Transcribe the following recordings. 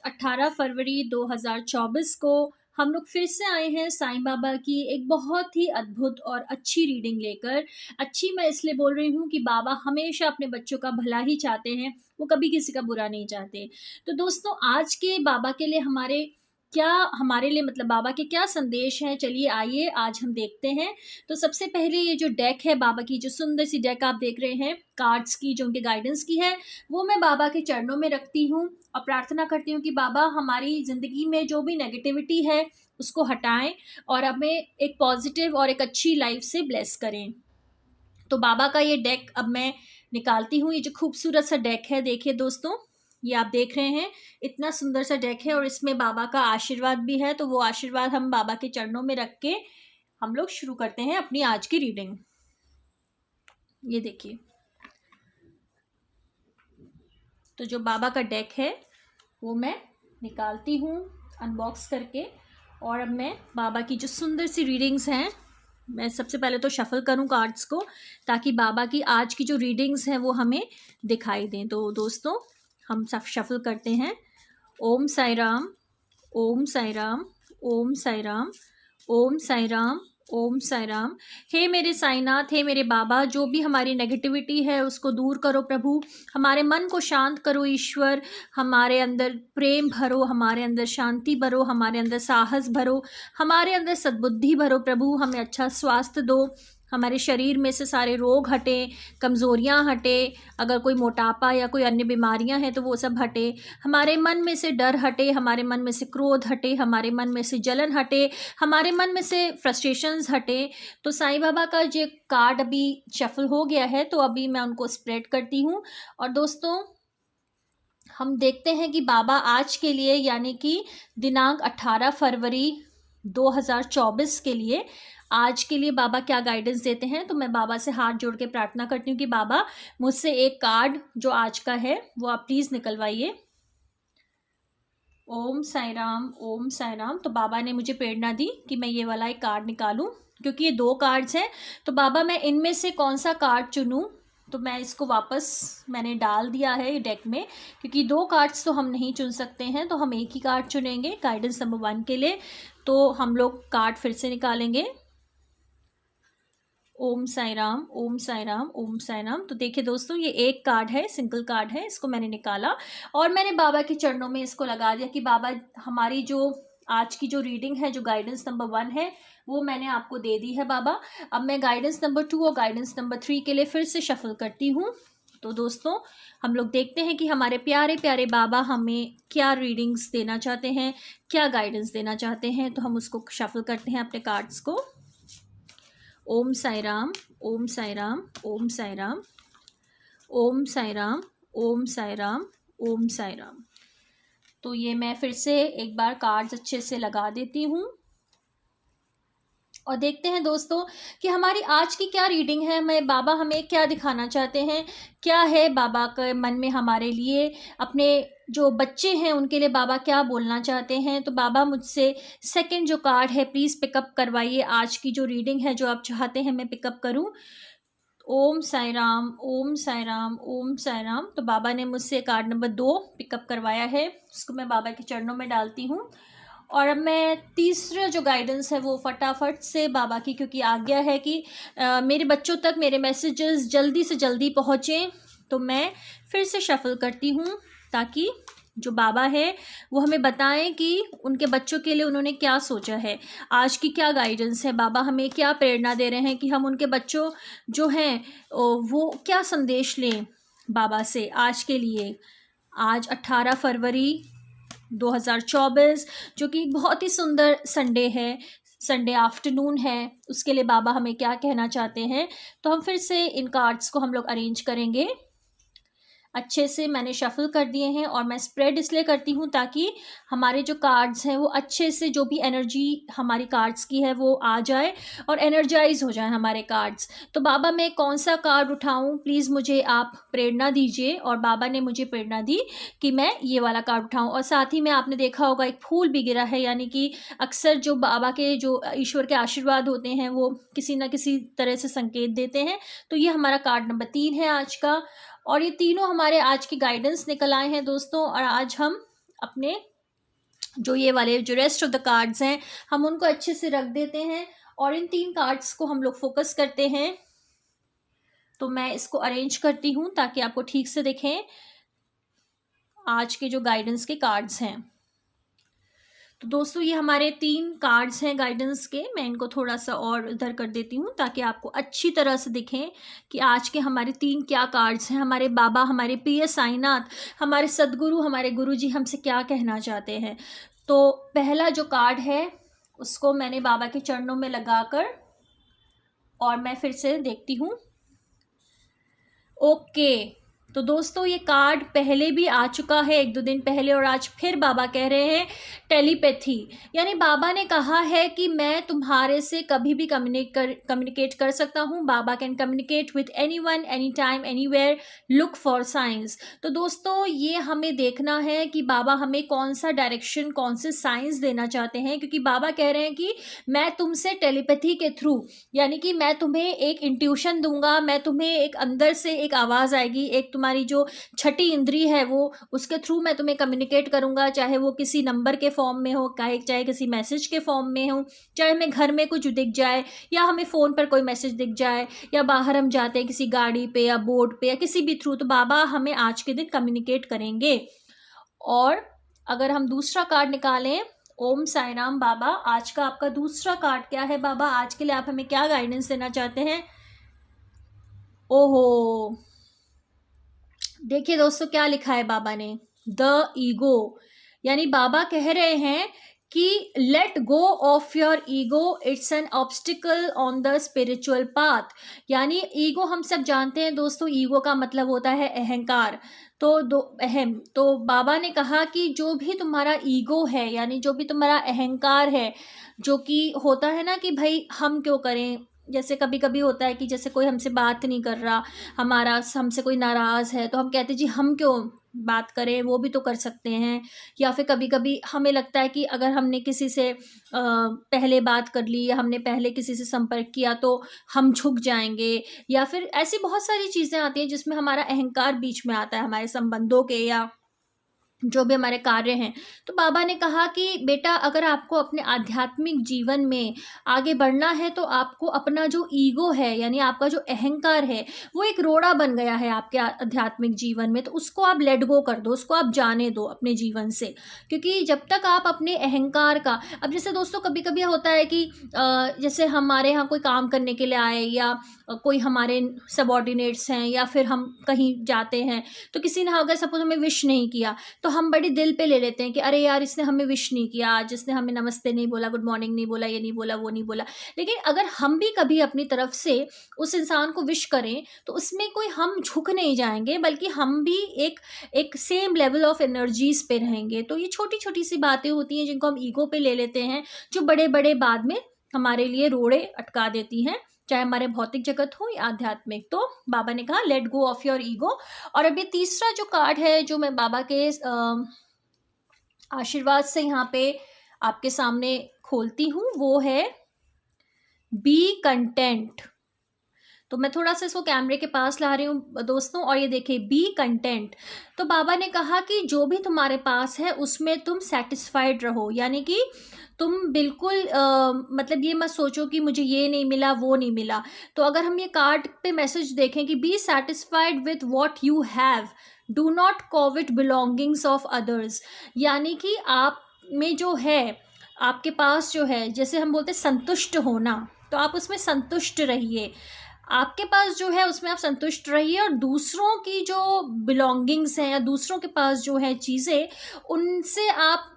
18 फरवरी 2024 को हम लोग फिर से आए हैं साईं बाबा की एक बहुत ही अद्भुत और अच्छी रीडिंग लेकर। अच्छी मैं इसलिए बोल रही हूँ कि बाबा हमेशा अपने बच्चों का भला ही चाहते हैं, वो कभी किसी का बुरा नहीं चाहते। तो दोस्तों, आज के बाबा के लिए हमारे लिए मतलब बाबा के क्या संदेश हैं, चलिए आइए आज हम देखते हैं। तो सबसे पहले ये जो डेक है बाबा की, जो सुंदर सी डेक आप देख रहे हैं कार्ड्स की, जो उनके गाइडेंस की है, वो मैं बाबा के चरणों में रखती हूँ और प्रार्थना करती हूँ कि बाबा हमारी ज़िंदगी में जो भी नेगेटिविटी है उसको हटाएं और हमें एक पॉजिटिव और एक अच्छी लाइफ से ब्लेस करें। तो बाबा का ये डेक अब मैं निकालती हूँ। ये जो खूबसूरत सा डेक है, देखिए दोस्तों, ये आप देख रहे हैं, इतना सुंदर सा डेक है और इसमें बाबा का आशीर्वाद भी है। तो वो आशीर्वाद हम बाबा के चरणों में रख के हम लोग शुरू करते हैं अपनी आज की रीडिंग। ये देखिए, तो जो बाबा का डेक है वो मैं निकालती हूँ अनबॉक्स करके, और अब मैं बाबा की जो सुंदर सी रीडिंग्स हैं, मैं सबसे पहले तो शफल करूँ कार्ड्स को, ताकि बाबा की आज की जो रीडिंग्स हैं वो हमें दिखाई दें। तो दोस्तों, हम सब शफल करते हैं। ओम साई राम, ओम साई राम, ओम साई राम, ओम साई राम, ओम साई राम। हे मेरे साईनाथ, हे मेरे बाबा, जो भी हमारी नेगेटिविटी है उसको दूर करो प्रभु, हमारे मन को शांत करो ईश्वर, हमारे अंदर प्रेम भरो, हमारे अंदर शांति भरो, हमारे अंदर साहस भरो, हमारे अंदर सद्बुद्धि भरो प्रभु, हमें अच्छा स्वास्थ्य दो, हमारे शरीर में से सारे रोग हटे, कमज़ोरियाँ हटे, अगर कोई मोटापा या कोई अन्य बीमारियां हैं तो वो सब हटे, हमारे मन में से डर हटे, हमारे मन में से क्रोध हटे, हमारे मन में से जलन हटे, हमारे मन में से फ्रस्ट्रेशंस हटे। तो साईं बाबा का जो कार्ड अभी शफल हो गया है, तो अभी मैं उनको स्प्रेड करती हूँ। और दोस्तों, हम देखते हैं कि बाबा आज के लिए, यानी कि दिनांक 18 फरवरी 2024 के लिए, आज के लिए बाबा क्या गाइडेंस देते हैं। तो मैं बाबा से हाथ जोड़ के प्रार्थना करती हूँ कि बाबा मुझसे एक कार्ड जो आज का है वो आप प्लीज़ निकलवाइए। ओम साई राम, ओम साई राम। तो बाबा ने मुझे प्रेरणा दी कि मैं ये वाला एक कार्ड निकालूं, क्योंकि ये 2 कार्ड्स हैं। तो बाबा मैं इनमें से कौन सा कार्ड चुनूं? तो मैं इसको वापस मैंने डाल दिया है ये डेक में, क्योंकि 2 कार्ड्स तो हम नहीं चुन सकते हैं, तो हम एक ही कार्ड चुनेंगे गाइडेंस नंबर 1 के लिए। तो हम लोग कार्ड फिर से निकालेंगे। ओम साई राम, ओम साई राम, ओम साई राम। तो देखिए दोस्तों, ये एक कार्ड है, सिंगल कार्ड है, इसको मैंने निकाला और मैंने बाबा के चरणों में इसको लगा दिया कि बाबा हमारी जो आज की जो रीडिंग है, जो गाइडेंस नंबर 1 है, वो मैंने आपको दे दी है बाबा। अब मैं गाइडेंस नंबर 2 और गाइडेंस नंबर 3 के लिए फिर से शफल करती हूँ। तो दोस्तों, हम लोग देखते हैं कि हमारे प्यारे प्यारे बाबा हमें क्या रीडिंग्स देना चाहते हैं, क्या गाइडेंस देना चाहते हैं। तो हम उसको शफल करते हैं अपने कार्ड्स को। ओम साई राम, ओम साई राम, ओम साई राम, ओम साई राम, ओम साई राम, ओम साई राम। तो ये मैं फिर से एक बार कार्ड्स अच्छे से लगा देती हूँ और देखते हैं दोस्तों कि हमारी आज की क्या रीडिंग है, मैं बाबा हमें क्या दिखाना चाहते हैं, क्या है बाबा के मन में हमारे लिए, अपने जो बच्चे हैं उनके लिए बाबा क्या बोलना चाहते हैं। तो बाबा मुझसे सेकंड जो कार्ड है प्लीज़ पिकअप करवाइए। आज की जो रीडिंग है जो आप चाहते हैं मैं पिकअप करूं। ओम साई राम, ओम साई राम, ओम साई राम। तो बाबा ने मुझसे कार्ड नंबर 2 पिकअप करवाया है, उसको मैं बाबा के चरणों में डालती हूँ। और अब मैं तीसरा जो गाइडेंस है वो फटाफट से बाबा की, क्योंकि आज्ञा है कि मेरे बच्चों तक मेरे मैसेजेस जल्दी से जल्दी पहुँचें, तो मैं फिर से शफल करती हूँ ताकि जो बाबा है वो हमें बताएं कि उनके बच्चों के लिए उन्होंने क्या सोचा है, आज की क्या गाइडेंस है, बाबा हमें क्या प्रेरणा दे रहे हैं कि हम उनके बच्चों जो हैं वो क्या संदेश लें बाबा से आज के लिए। आज 18 फरवरी 2024, जो कि बहुत ही सुंदर संडे है, संडे आफ्टरनून है, उसके लिए बाबा हमें क्या कहना चाहते हैं। तो हम फिर से इन कार्ड्स को हम लोग अरेंज करेंगे। अच्छे से मैंने शफल कर दिए हैं और मैं स्प्रेड इसलिए करती हूँ ताकि हमारे जो कार्ड्स हैं वो अच्छे से, जो भी एनर्जी हमारी कार्ड्स की है वो आ जाए और एनर्जाइज हो जाए हमारे कार्ड्स। तो बाबा मैं कौन सा कार्ड उठाऊँ, प्लीज़ मुझे आप प्रेरणा दीजिए। और बाबा ने मुझे प्रेरणा दी कि मैं ये वाला कार्ड उठाऊँ। और साथ ही में आपने देखा होगा एक फूल भी गिरा है, यानी कि अक्सर जो बाबा के जो ईश्वर के आशीर्वाद होते हैं वो किसी न किसी तरह से संकेत देते हैं। तो ये हमारा कार्ड नंबर 3 है आज का, और ये तीनों हमारे आज की गाइडेंस निकल आए हैं दोस्तों। और आज हम अपने जो ये वाले जो रेस्ट ऑफ द कार्ड्स हैं हम उनको अच्छे से रख देते हैं और इन 3 कार्ड्स को हम लोग फोकस करते हैं। तो मैं इसको अरेंज करती हूँ ताकि आपको ठीक से दिखें आज के जो गाइडेंस के कार्ड्स हैं। तो दोस्तों ये हमारे 3 कार्ड्स हैं गाइडेंस के। मैं इनको थोड़ा सा और इधर कर देती हूँ ताकि आपको अच्छी तरह से दिखें कि आज के हमारे 3 क्या कार्ड्स हैं। हमारे बाबा, हमारे प्रिय साईनाथ, हमारे सद्गुरु, हमारे गुरुजी हमसे क्या कहना चाहते हैं। तो पहला जो कार्ड है उसको मैंने बाबा के चरणों में लगाकर और मैं फिर से देखती हूँ। ओके, तो दोस्तों ये कार्ड पहले भी आ चुका है 1-2 दिन पहले और आज फिर बाबा कह रहे हैं टेलीपैथी। यानी बाबा ने कहा है कि मैं तुम्हारे से कभी भी कम्युनिकेट कर सकता हूँ। बाबा can communicate with anyone, any time, anywhere, look for science. तो दोस्तों ये हमें देखना है कि बाबा हमें कौन सा डायरेक्शन, कौन से साइंस देना चाहते हैं, क्योंकि बाबा कह रहे हैं कि मैं तुमसे टेलीपैथी के थ्रू, यानी कि मैं तुम्हें एक इंट्यूशन दूंगा, मैं तुम्हें एक अंदर से एक आवाज़ आएगी, एक तुम्हारी जो छठी इंद्री है वो, उसके थ्रू मैं तुम्हें कम्युनिकेट करूंगा, चाहे वो किसी नंबर के फॉर्म में हो, चाहे किसी मैसेज के फॉर्म में हो, चाहे हमें घर में कुछ दिख जाए या हमें फ़ोन पर कोई मैसेज दिख जाए या बाहर हम जाते हैं किसी गाड़ी पे या बोर्ड पे या किसी भी थ्रू, तो बाबा हमें आज के दिन कम्युनिकेट करेंगे। और अगर हम दूसरा कार्ड निकालें, ओम साई राम बाबा, आज का आपका दूसरा कार्ड क्या है बाबा? आज के लिए आप हमें क्या गाइडेंस देना चाहते हैं? ओहो, देखिए दोस्तों क्या लिखा है बाबा ने, द ईगो। यानी बाबा कह रहे हैं कि let go of your ego, it's an obstacle on the spiritual path. यानी ईगो हम सब जानते हैं दोस्तों, ईगो का मतलब होता है अहंकार। तो बाबा ने कहा कि जो भी तुम्हारा ईगो है, यानी जो भी तुम्हारा अहंकार है, जो कि होता है ना कि भाई हम क्यों करें, जैसे कभी कभी होता है कि जैसे कोई हमसे बात नहीं कर रहा, हमसे कोई नाराज़ है, तो हम कहते हैं जी हम क्यों बात करें, वो भी तो कर सकते हैं। या फिर कभी कभी हमें लगता है कि अगर हमने किसी से पहले बात कर ली या हमने पहले किसी से संपर्क किया तो हम झुक जाएंगे, या फिर ऐसी बहुत सारी चीज़ें आती हैं जिसमें हमारा अहंकार बीच में आता है, हमारे संबंधों के या जो भी हमारे कार्य हैं। तो बाबा ने कहा कि बेटा अगर आपको अपने आध्यात्मिक जीवन में आगे बढ़ना है तो आपको अपना जो ईगो है, यानी आपका जो अहंकार है, वो एक रोड़ा बन गया है आपके आध्यात्मिक जीवन में, तो उसको आप लेट गो कर दो, उसको आप जाने दो अपने जीवन से। क्योंकि जब तक आप अपने अहंकार का, अब जैसे दोस्तों कभी कभी होता है कि जैसे हमारे यहाँ कोई काम करने के लिए आए या कोई हमारे सबॉर्डिनेट्स हैं या फिर हम कहीं जाते हैं, तो किसी ने अगर सपोज हमें विश नहीं किया तो हम बड़ी दिल पे ले लेते हैं कि अरे यार इसने हमें विश नहीं किया, जिसने हमें नमस्ते नहीं बोला, गुड मॉर्निंग नहीं बोला, ये नहीं बोला, वो नहीं बोला। लेकिन अगर हम भी कभी अपनी तरफ से उस इंसान को विश करें तो उसमें कोई हम झुक नहीं जाएंगे, बल्कि हम भी एक सेम लेवल ऑफ एनर्जीज पे रहेंगे। तो ये छोटी छोटी सी बातें होती हैं जिनको हम ईगो पे ले लेते हैं, जो बड़े बड़े बाद में हमारे लिए रोड़े अटका देती हैं, चाहे हमारे भौतिक जगत हो या आध्यात्मिक। तो बाबा ने कहा let go of your ego. और अभी तीसरा जो कार्ड है जो मैं बाबा के आशीर्वाद से यहाँ पे आपके सामने खोलती हूँ, वो है बी कंटेंट। तो मैं थोड़ा सा इसको कैमरे के पास ला रही हूँ दोस्तों, और ये देखिए बी कंटेंट। तो बाबा ने कहा कि जो भी तुम्हारे पास है उसमें तुम सेटिस्फाइड रहो, यानी कि तुम बिल्कुल मतलब ये मत सोचो कि मुझे ये नहीं मिला, वो नहीं मिला। तो अगर हम ये कार्ड पे मैसेज देखें कि be satisfied with what you have, do not covet belongings of others. यानी कि आप में जो है, आपके पास जो है, जैसे हम बोलते हैं संतुष्ट होना, तो आप उसमें संतुष्ट रहिए। आपके पास जो है उसमें आप संतुष्ट रहिए, और दूसरों की जो बिलोंगिंग्स हैं या दूसरों के पास जो है चीज़ें, उनसे आप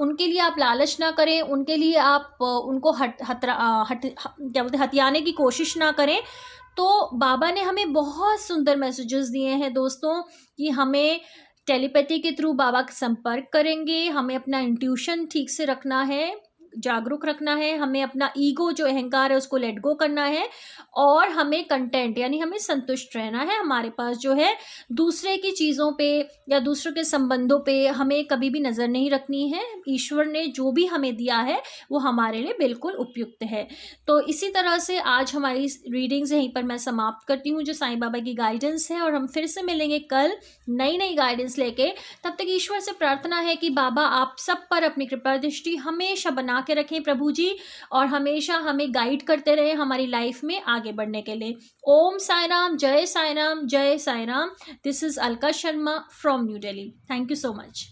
उनके लिए आप लालच ना करें, उनके लिए आप उनको क्या बोलते हैं, हथियाने की कोशिश ना करें। तो बाबा ने हमें बहुत सुंदर मैसेजेस दिए हैं दोस्तों कि हमें टेलीपैथी के थ्रू बाबा का संपर्क करेंगे, हमें अपना इंट्यूशन ठीक से रखना है, जागरूक रखना है, हमें अपना ईगो जो अहंकार है उसको लेट गो करना है, और हमें कंटेंट यानी हमें संतुष्ट रहना है। हमारे पास जो है दूसरे की चीज़ों पे या दूसरों के संबंधों पे हमें कभी भी नज़र नहीं रखनी है। ईश्वर ने जो भी हमें दिया है वो हमारे लिए बिल्कुल उपयुक्त है। तो इसी तरह से आज हमारी रीडिंग्स यहीं पर मैं समाप्त करती हूँ, जो साईं बाबा की गाइडेंस है, और हम फिर से मिलेंगे कल नई नई गाइडेंस लेके। तब तक ईश्वर से प्रार्थना है कि बाबा आप सब पर अपनी कृपा दृष्टि हमेशा बना के रखें प्रभु जी, और हमेशा हमें गाइड करते रहे हमारी लाइफ में आगे बढ़ने के लिए। ओम साई राम, जय साई राम, जय Sai Ram. This is Alka Sharma from new Delhi. Thank you so much.